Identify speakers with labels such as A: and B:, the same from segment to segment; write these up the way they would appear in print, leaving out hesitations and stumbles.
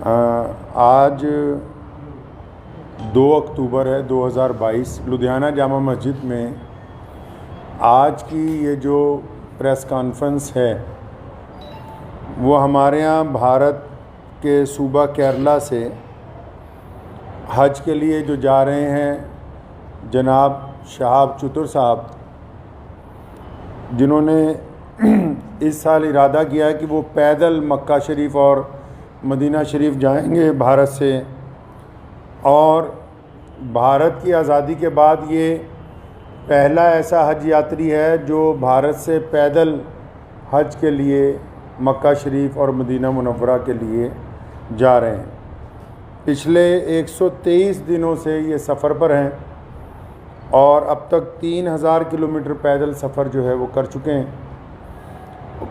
A: आज 2 अक्टूबर है 2022। लुधियाना जामा मस्जिद में आज की ये जो प्रेस कॉन्फ्रेंस है वो हमारे यहाँ भारत के सूबा केरला से हज के लिए जो जा रहे हैं जनाब शहाब चतुर साहब, जिन्होंने इस साल इरादा किया है कि वो पैदल मक्का शरीफ और मदीना शरीफ जाएंगे भारत से। और भारत की आज़ादी के बाद ये पहला ऐसा हज यात्री है जो भारत से पैदल हज के लिए मक्का शरीफ और मदीना मुनव्वरा के लिए जा रहे हैं। पिछले 123 दिनों से ये सफ़र पर हैं और अब तक 3000 किलोमीटर पैदल सफ़र जो है वो कर चुके हैं।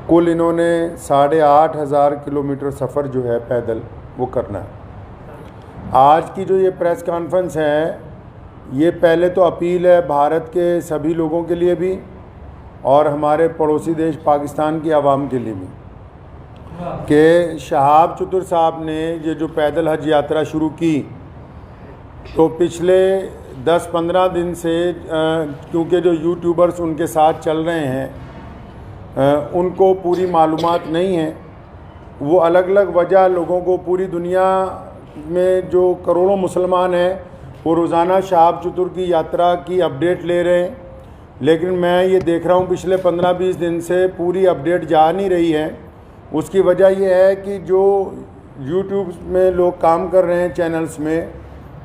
A: कुल इन्होंने 8500 किलोमीटर सफ़र जो है पैदल वो करना है। आज की जो ये प्रेस कॉन्फ्रेंस है ये पहले तो अपील है भारत के सभी लोगों के लिए भी और हमारे पड़ोसी देश पाकिस्तान की आवाम के लिए भी कि शहाब चतुर साहब ने ये जो पैदल हज यात्रा शुरू की तो पिछले 10-15 दिन से क्योंकि जो यूट्यूबर्स उनके साथ चल रहे हैं उनको पूरी मालूमात नहीं है। वो अलग अलग वजह लोगों को, पूरी दुनिया में जो करोड़ों मुसलमान हैं वो रोज़ाना शहाब चतुर की यात्रा की अपडेट ले रहे हैं, लेकिन मैं ये देख रहा हूँ पिछले 15-20 दिन से पूरी अपडेट जा नहीं रही है। उसकी वजह यह है कि जो यूट्यूब में लोग काम कर रहे हैं चैनल्स में,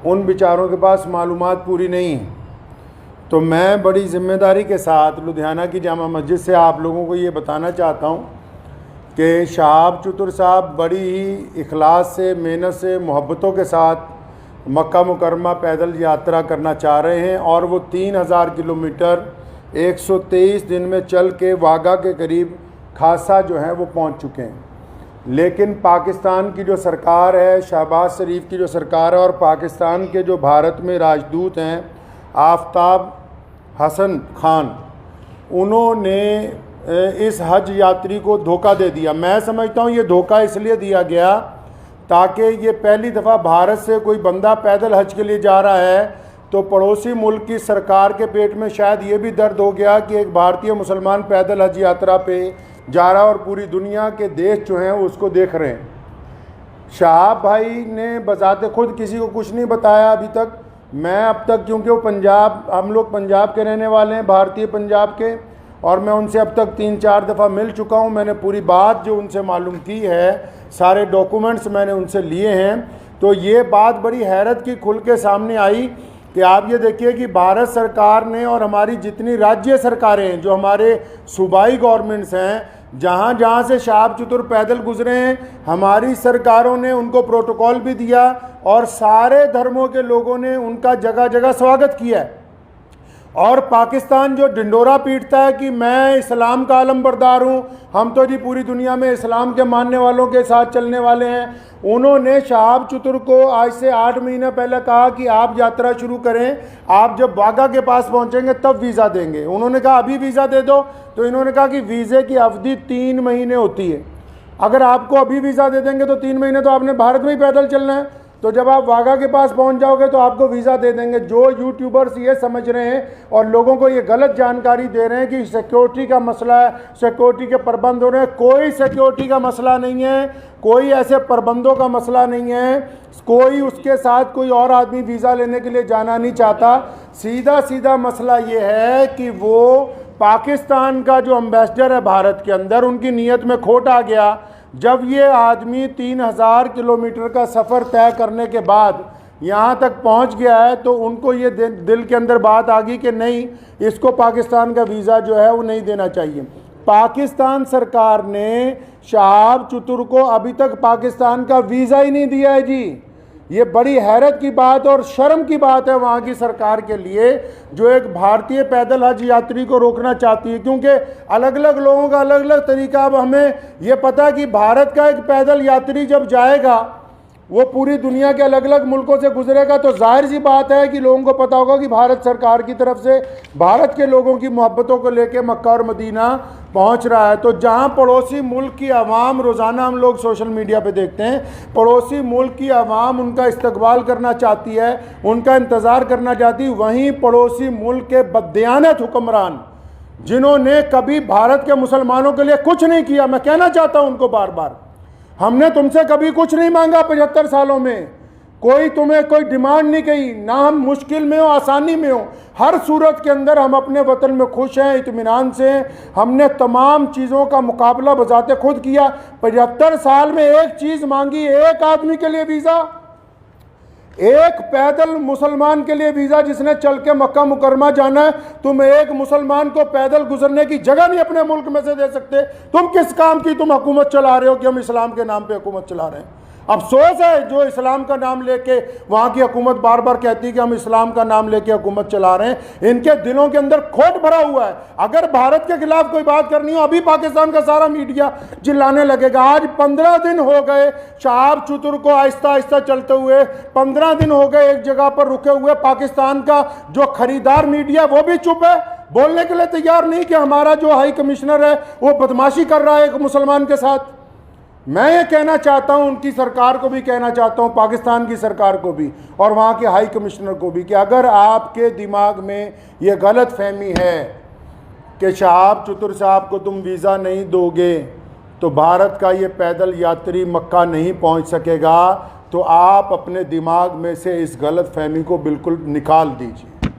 A: उन बेचारों के पास मालूमात पूरी नहीं है। तो मैं बड़ी ज़िम्मेदारी के साथ लुधियाना की जामा मस्जिद से आप लोगों को ये बताना चाहता हूँ कि शहाब चतुर साहब बड़ी ही इखलास से, मेहनत से, मोहब्बतों के साथ मक्का मुकरमा पैदल यात्रा करना चाह रहे हैं और वो 3000 किलोमीटर 123 दिन में चल के वाघा के करीब खासा जो है वो पहुँच चुके हैं। लेकिन पाकिस्तान की जो सरकार है, शहबाज शरीफ की जो सरकार है और पाकिस्तान के जो भारत में राजदूत हैं आफ्ताब हसन खान, उन्होंने इस हज यात्री को धोखा दे दिया। मैं समझता हूँ ये धोखा इसलिए दिया गया ताकि ये पहली दफ़ा भारत से कोई बंदा पैदल हज के लिए जा रहा है तो पड़ोसी मुल्क की सरकार के पेट में शायद ये भी दर्द हो गया कि एक भारतीय मुसलमान पैदल हज यात्रा पे जा रहा है और पूरी दुनिया के देश जो हैं उसको देख रहे हैं। शहाब भाई ने बजाते खुद किसी को कुछ नहीं बताया अभी तक। मैं अब तक, क्योंकि वो पंजाब, हम लोग पंजाब के रहने वाले हैं, भारतीय पंजाब के, और मैं उनसे अब तक 3-4 दफ़ा मिल चुका हूँ। मैंने पूरी बात जो उनसे मालूम की है, सारे डॉक्यूमेंट्स मैंने उनसे लिए हैं। तो ये बात बड़ी हैरत की खुल के सामने आई कि आप ये देखिए कि भारत सरकार ने और हमारी जितनी राज्य सरकारें हैं, जो हमारे सूबाई गवर्नमेंट्स हैं, जहाँ जहाँ से शहाब चतुर पैदल गुजरे हैं, हमारी सरकारों ने उनको प्रोटोकॉल भी दिया और सारे धर्मों के लोगों ने उनका जगह जगह स्वागत किया है। और पाकिस्तान जो ढिंडोरा पीटता है कि मैं इस्लाम का आलमबरदार हूँ, हम तो जी पूरी दुनिया में इस्लाम के मानने वालों के साथ चलने वाले हैं, उन्होंने शहाब चतुर को आज से 8 महीने पहले कहा कि आप यात्रा शुरू करें, आप जब वाघा के पास पहुँचेंगे तब वीज़ा देंगे। उन्होंने कहा अभी वीज़ा दे दो, तो इन्होंने कहा कि वीज़े की अवधि 3 महीने होती है। अगर आपको अभी वीज़ा दे देंगे तो 3 महीने तो आपने भारत में ही पैदल चलना है, तो जब आप वाघा के पास पहुंच जाओगे तो आपको वीज़ा दे देंगे। जो यूट्यूबर्स ये समझ रहे हैं और लोगों को ये गलत जानकारी दे रहे हैं कि सिक्योरिटी का मसला है, सिक्योरिटी के प्रबंध हो रहे हैं, कोई सिक्योरिटी का मसला नहीं है, कोई ऐसे प्रबंधों का मसला नहीं है, कोई उसके साथ कोई और आदमी वीज़ा लेने के लिए जाना नहीं चाहता। सीधा सीधा मसला ये है कि वो पाकिस्तान का जो एम्बेसडर है भारत के अंदर, उनकी नीयत में खोट आ गया। जब ये आदमी 3000 किलोमीटर का सफ़र तय करने के बाद यहाँ तक पहुँच गया है तो उनको ये दिल के अंदर बात आ गई कि नहीं, इसको पाकिस्तान का वीज़ा जो है वो नहीं देना चाहिए। पाकिस्तान सरकार ने शहाब चतुर को अभी तक पाकिस्तान का वीज़ा ही नहीं दिया है जी। ये बड़ी हैरत की बात और शर्म की बात है वहाँ की सरकार के लिए, जो एक भारतीय पैदल हज यात्री को रोकना चाहती है। क्योंकि अलग अलग लोगों का अलग अलग तरीका। अब हमें ये पता कि भारत का एक पैदल यात्री जब जाएगा वो पूरी दुनिया के अलग अलग मुल्कों से गुजरेगा, तो जाहिर सी बात है कि लोगों को पता होगा कि भारत सरकार की तरफ से भारत के लोगों की मोहब्बतों को लेके मक्का और मदीना पहुंच रहा है। तो जहां पड़ोसी मुल्क की आवाम, रोज़ाना हम लोग सोशल मीडिया पे देखते हैं, पड़ोसी मुल्क की आवाम उनका इस्तकबाल करना चाहती है, उनका इंतज़ार करना चाहती है, वहीं पड़ोसी मुल्क के बददियानत हुक्मरान जिन्होंने कभी भारत के मुसलमानों के लिए कुछ नहीं किया, मैं कहना चाहता हूं उनको बार बार, हमने तुमसे कभी कुछ नहीं मांगा 75 सालों में, कोई तुम्हें कोई डिमांड नहीं की, ना हम मुश्किल में हो आसानी में हो, हर सूरत के अंदर हम अपने वतन में खुश हैं, इत्मीनान से हैं। हमने तमाम चीज़ों का मुकाबला बजाते खुद किया। 75 साल में एक चीज़ मांगी, एक आदमी के लिए वीज़ा, एक पैदल मुसलमान के लिए वीज़ा जिसने चल के मक्का मुकरमा जाना है। तुम एक मुसलमान को पैदल गुजरने की जगह नहीं अपने मुल्क में से दे सकते। तुम किस काम की तुम हुकूमत चला रहे हो कि हम इस्लाम के नाम पे हुकूमत चला रहे हैं। अफसोस है जो इस्लाम का नाम लेके वहाँ की हुकूमत बार बार कहती है कि हम इस्लाम का नाम लेके हुकूमत चला रहे हैं, इनके दिलों के अंदर खोट भरा हुआ है। अगर भारत के खिलाफ कोई बात करनी हो, अभी पाकिस्तान का सारा मीडिया चिल्लाने लगेगा। आज 15 दिन हो गए शहाब चतुर को आहिस्ता आहिस्ता चलते हुए, 15 दिन हो गए एक जगह पर रुके हुए। पाकिस्तान का जो खरीदार मीडिया वो भी चुप है, बोलने के लिए तैयार नहीं कि हमारा जो हाई कमिश्नर है वो बदमाशी कर रहा है एक मुसलमान के साथ। मैं ये कहना चाहता हूँ, उनकी सरकार को भी कहना चाहता हूँ, पाकिस्तान की सरकार को भी और वहाँ के हाई कमिश्नर को भी, कि अगर आपके दिमाग में ये गलत फहमी है कि शहाब चतुर साहब को तुम वीज़ा नहीं दोगे तो भारत का ये पैदल यात्री मक्का नहीं पहुँच सकेगा, तो आप अपने दिमाग में से इस गलत फहमी को बिल्कुल निकाल दीजिए।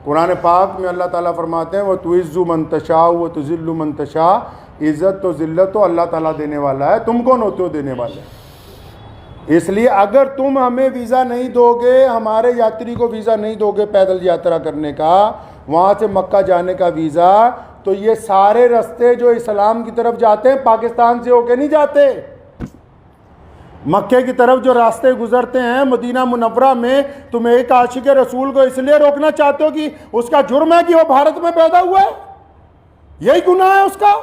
A: कुरान पाक में अल्लाह ताला फरमाते हैं, वह तुइज़्ज़ु मन तशा व तुज़िल्लु मन तशा, इज़्ज़त तो ज़िल्लत तो अल्लाह ताला देने वाला है, तुम कौन होते हो देने वाले। इसलिए अगर तुम हमें वीज़ा नहीं दोगे, हमारे यात्री को वीज़ा नहीं दोगे पैदल यात्रा करने का, वहाँ से मक्का जाने का वीज़ा, तो ये सारे रास्ते जो इस्लाम की तरफ जाते हैं पाकिस्तान से होके नहीं जाते। मक्के की तरफ जो रास्ते गुजरते हैं मदीना मुनव्वरा में, तुम एक आशिक रसूल को इसलिए रोकना चाहते हो कि उसका जुर्म है कि वो भारत में पैदा हुआ है, यही गुनाह है उसका।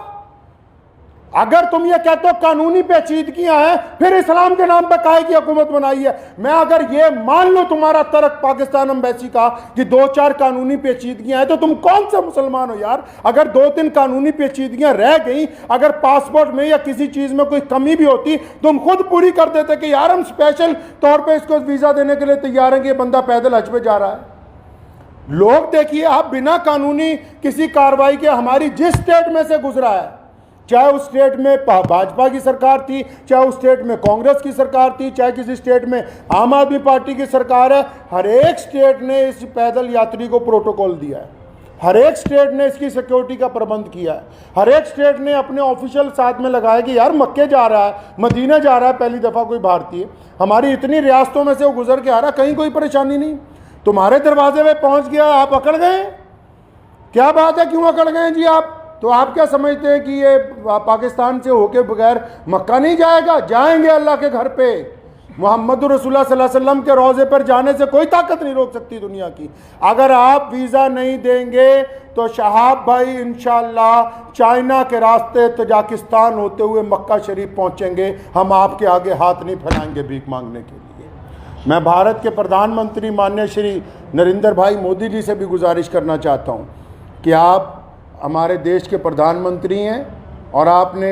A: अगर तुम ये कहते हो कानूनी पेचीदगियां हैं, फिर इस्लाम के नाम पर काहे की हुकूमत बनाई है। मैं अगर ये मान लो तुम्हारा तर्क पाकिस्तान एम्बेसी का कि 2-4 कानूनी पेचीदगियां हैं, तो तुम कौन से मुसलमान हो यार। अगर 2-3 कानूनी पेचीदगियां रह गई, अगर पासपोर्ट में या किसी चीज में कोई कमी भी होती, तुम खुद पूरी कर देते कि यार हम स्पेशल तौर पर इसको वीजा देने के लिए तैयार हैं कि ये बंदा पैदल हज पे जा रहा है। लोग देखिए, आप बिना कानूनी किसी कार्रवाई के, हमारी जिस स्टेट में से गुजरा है, चाहे उस स्टेट में भाजपा की सरकार थी, चाहे उस स्टेट में कांग्रेस की सरकार थी, चाहे किसी स्टेट में आम आदमी पार्टी की सरकार है, हर एक स्टेट ने इस पैदल यात्री को प्रोटोकॉल दिया है, हर एक स्टेट ने इसकी सिक्योरिटी का प्रबंध किया है, हर एक स्टेट ने अपने ऑफिशियल साथ में लगाया कि यार मक्के जा रहा है, मदीना जा रहा है, पहली दफ़ा कोई भारतीय, हमारी इतनी रियासतों में से वो गुजर के आ रहा, कहीं कोई परेशानी नहीं, तुम्हारे दरवाजे में पहुँच गया, आप अकड़ गए। क्या बात है, क्यों अकड़ गए जी आप? तो आप क्या समझते हैं कि ये पाकिस्तान से होके बगैर मक्का नहीं जाएगा? जाएंगे अल्लाह के घर पे। मोहम्मद रसूलुल्लाह सल्लल्लाहु अलैहि वसल्लम के रोज़े पर जाने से कोई ताकत नहीं रोक सकती दुनिया की। अगर आप वीज़ा नहीं देंगे तो शहाब भाई इंशाअल्लाह चाइना के रास्ते तजाकिस्तान होते हुए मक्का शरीफ पहुँचेंगे। हम आपके आगे हाथ नहीं फैलाएंगे भीख मांगने के लिए। मैं भारत के प्रधानमंत्री माननीय श्री नरेंद्र भाई मोदी जी से भी गुजारिश करना चाहता हूँ कि आप हमारे देश के प्रधानमंत्री हैं और आपने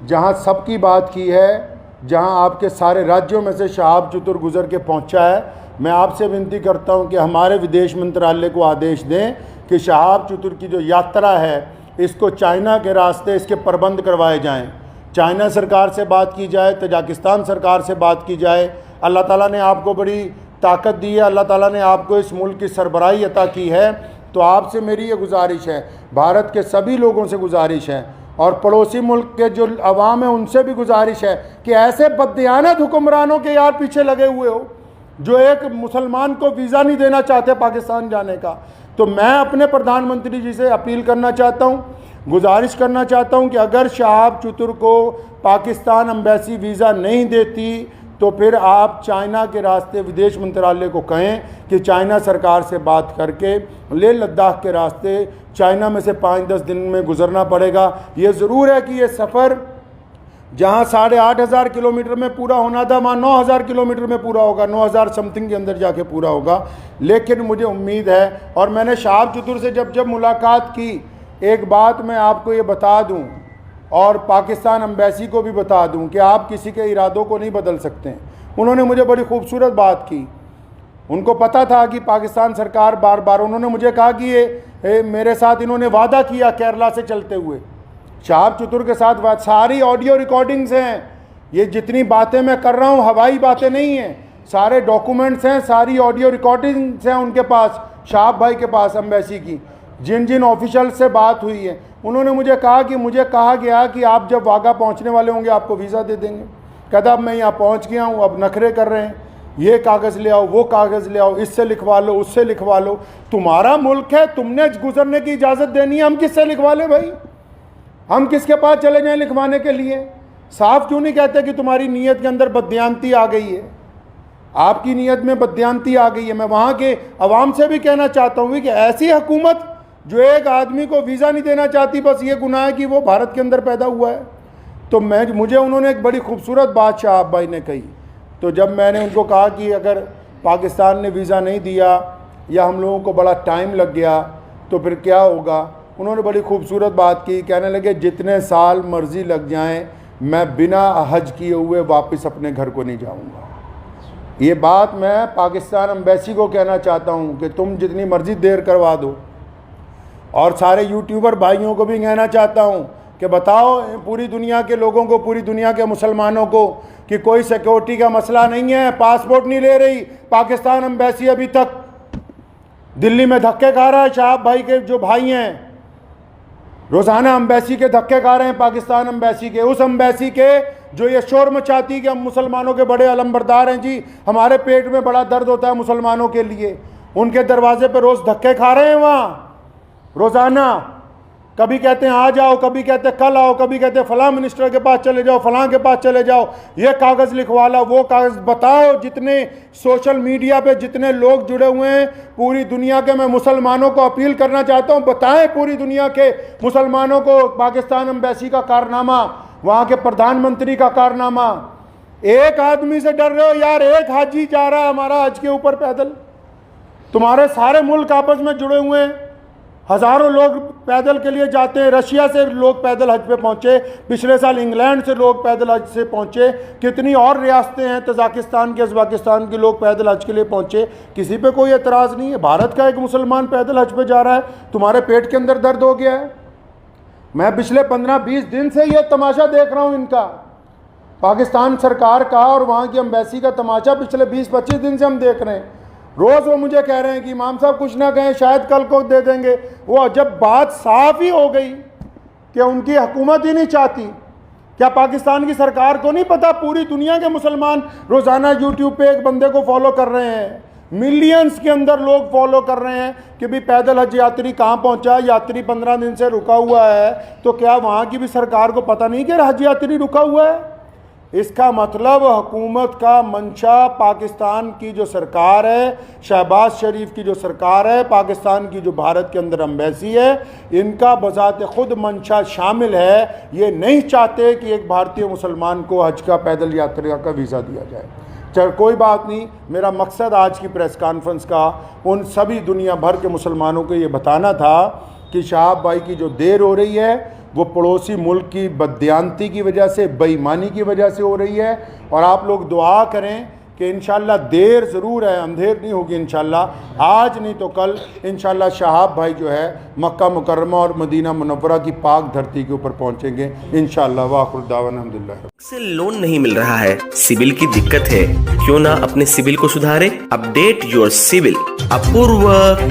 A: जहां सबकी बात की है, जहां आपके सारे राज्यों में से शहाब चतुर गुजर के पहुंचा है, मैं आपसे विनती करता हूं कि हमारे विदेश मंत्रालय को आदेश दें कि शहाब चतुर की जो यात्रा है इसको चाइना के रास्ते इसके प्रबंध करवाए जाएं। चाइना सरकार से बात की जाए, तजाकिस्तान सरकार से बात की जाए। अल्लाह ताला ने आपको बड़ी ताकत दी है, अल्लाह ताला ने आपको इस मुल्क की सरबराही अता की है। तो आपसे मेरी ये गुजारिश है, भारत के सभी लोगों से गुजारिश है और पड़ोसी मुल्क के जो अवाम है उनसे भी गुजारिश है कि ऐसे बददियानत हुक्मरानों के यार पीछे लगे हुए हो जो एक मुसलमान को वीज़ा नहीं देना चाहते पाकिस्तान जाने का। तो मैं अपने प्रधानमंत्री जी से अपील करना चाहता हूँ, गुजारिश करना चाहता हूँ कि अगर शहाब चतुर को पाकिस्तान एम्बेसी वीज़ा नहीं देती तो फिर आप चाइना के रास्ते विदेश मंत्रालय को कहें कि चाइना सरकार से बात करके लेह लद्दाख के रास्ते चाइना में से 5-10 दिन में गुजरना पड़ेगा। ये ज़रूर है कि ये सफ़र जहाँ 8,500 किलोमीटर में पूरा होना था वहाँ 9,000 किलोमीटर में पूरा होगा, 9,000 समथिंग के अंदर जाके पूरा होगा। लेकिन मुझे उम्मीद है, और मैंने शहाब चतुर से जब मुलाकात की, एक बात मैं आपको ये बता दूं और पाकिस्तान एम्बेसी को भी बता दूं कि आप किसी के इरादों को नहीं बदल सकते। उन्होंने मुझे बड़ी खूबसूरत बात की। उनको पता था कि पाकिस्तान सरकार बार बार, उन्होंने मुझे कहा कि ये मेरे साथ इन्होंने वादा किया केरला से चलते हुए, शहाब चतुर के साथ बात, सारी ऑडियो रिकॉर्डिंग्स हैं, ये जितनी बातें मैं कर रहा हूँ हवाई बातें नहीं हैं, सारे डॉक्यूमेंट्स हैं, सारी ऑडियो रिकॉर्डिंग्स हैं उनके पास, शहाब भाई के पास एम्बेसी की, जिन जिन ऑफिशियल से बात हुई है। उन्होंने मुझे कहा कि मुझे कहा गया कि आप जब वाघा पहुँचने वाले होंगे आपको वीज़ा दे देंगे। कहता अब मैं यहाँ पहुँच गया हूँ, अब नखरे कर रहे हैं, ये कागज़ ले आओ, वो कागज़ ले आओ, इससे लिखवा लो, उससे लिखवा लो। तुम्हारा मुल्क है, तुमने गुजरने की इजाज़त देनी है, हम किससे लिखवा लें भाई? हम किसके पास चले जाएं लिखवाने के लिए? साफ क्यों नहीं कहते कि तुम्हारी नीयत के अंदर बददियानती आ गई है, आपकी नीयत में बददियानती आ गई है। मैं वहाँ के अवाम से भी कहना चाहता हूँ कि ऐसी हुकूमत जो एक आदमी को वीज़ा नहीं देना चाहती, बस ये गुनाह है कि वो भारत के अंदर पैदा हुआ है। तो मुझे उन्होंने एक बड़ी खूबसूरत बात शहाब भाई ने कही। तो जब मैंने उनको कहा कि अगर पाकिस्तान ने वीज़ा नहीं दिया या हम लोगों को बड़ा टाइम लग गया तो फिर क्या होगा, उन्होंने बड़ी खूबसूरत बात की। कहने लगे जितने साल मर्ज़ी लग जाएं, मैं बिना हज किए हुए वापस अपने घर को नहीं जाऊंगा। ये बात मैं पाकिस्तान एम्बेसी को कहना चाहता हूँ कि तुम जितनी मर्ज़ी देर करवा दो, और सारे यूट्यूबर भाइयों को भी कहना चाहता हूँ कि बताओ पूरी दुनिया के लोगों को, पूरी दुनिया के मुसलमानों को कि कोई सिक्योरिटी का मसला नहीं है, पासपोर्ट नहीं ले रही पाकिस्तान एम्बेसी। अभी तक दिल्ली में धक्के खा रहा है, शहाब भाई के जो भाई हैं रोज़ाना एम्बेसी के धक्के खा रहे हैं, पाकिस्तान एम्बेसी के, उस एम्बेसी के जो ये शोर मचाती कि हम मुसलमानों के बड़े अलमबरदार हैं जी, हमारे पेट में बड़ा दर्द होता है मुसलमानों के लिए। उनके दरवाजे पर रोज़ धक्के खा रहे हैं वहाँ रोज़ाना। कभी कहते हैं आ जाओ, कभी कहते हैं कल आओ, कभी कहते हैं फलां मिनिस्टर के पास चले जाओ, फलां के पास चले जाओ, ये कागज़ लिखवा लो, वो कागज़। बताओ जितने सोशल मीडिया पे जितने लोग जुड़े हुए हैं पूरी दुनिया के, मैं मुसलमानों को अपील करना चाहता हूँ, बताएं पूरी दुनिया के मुसलमानों को पाकिस्तान एम्बेसी का कारनामा, वहाँ के प्रधानमंत्री का कारनामा। एक आदमी से डर रहे हो यार, एक हाजी जा रहा है हमारा हज के ऊपर पैदल, तुम्हारे सारे मुल्क आपस में जुड़े हुए हैं, हज़ारों लोग पैदल के लिए जाते हैं। रशिया से लोग पैदल हज पे पहुँचे, पिछले साल इंग्लैंड से लोग पैदल हज से पहुँचे, कितनी और रियासतें हैं, तजाकिस्तान के, उज़्बेकिस्तान के लोग पैदल हज के लिए पहुँचे, किसी पे कोई एतराज़ नहीं है। भारत का एक मुसलमान पैदल हज पे जा रहा है, तुम्हारे पेट के अंदर दर्द हो गया है। मैं पिछले 15-20 दिन से ये तमाशा देख रहा हूँ इनका, पाकिस्तान सरकार का और वहाँ की एम्बेसी का तमाशा पिछले 20-25 दिन से हम देख रहे हैं। रोज़ वो मुझे कह रहे हैं कि इमाम साहब कुछ ना कहें, शायद कल को दे देंगे। वो जब बात साफ ही हो गई कि उनकी हुकूमत ही नहीं चाहती, क्या पाकिस्तान की सरकार को नहीं पता पूरी दुनिया के मुसलमान रोज़ाना यूट्यूब पे एक बंदे को फॉलो कर रहे हैं, मिलियंस के अंदर लोग फॉलो कर रहे हैं कि भाई पैदल हज यात्री कहाँ पहुँचा, यात्री 15 दिन से रुका हुआ है, तो क्या वहाँ की भी सरकार को पता नहीं कि हज यात्री रुका हुआ है? इसका मतलब हुकूमत का मंशा, पाकिस्तान की जो सरकार है, शहबाज शरीफ की जो सरकार है, पाकिस्तान की जो भारत के अंदर एम्बेसी है, इनका बज़ाते खुद मंशा शामिल है। ये नहीं चाहते कि एक भारतीय मुसलमान को हज का पैदल यात्रा का वीज़ा दिया जाए। चल कोई बात नहीं, मेरा मकसद आज की प्रेस कॉन्फ्रेंस का उन सभी दुनिया भर के मुसलमानों को ये बताना था कि शहाब भाई की जो देर हो रही है वो पड़ोसी मुल्क की बददियानती की वजह से, बेईमानी की वजह से हो रही है। और आप लोग दुआ करें कि इंशाल्लाह देर ज़रूर है, अंधेर नहीं होगी इंशाल्लाह, आज नहीं तो कल इंशाल्लाह शहाब भाई जो है मक्का मुकर्रमा और मदीना मुनव्वरा की पाक धरती के ऊपर पहुंचेंगे इंशाल्लाह। वाखिर दावाना अल्हम्दुलिल्लाह।
B: से लोन नहीं मिल रहा है, सिबिल की दिक्कत है, क्यों ना अपने सिबिल को सुधारे। Update your CIBIL, Apurva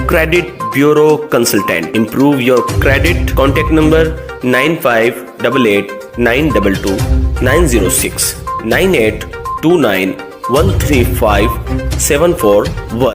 B: credit bureau consultant, improve your credit. Contact number 9588922906 9829135741।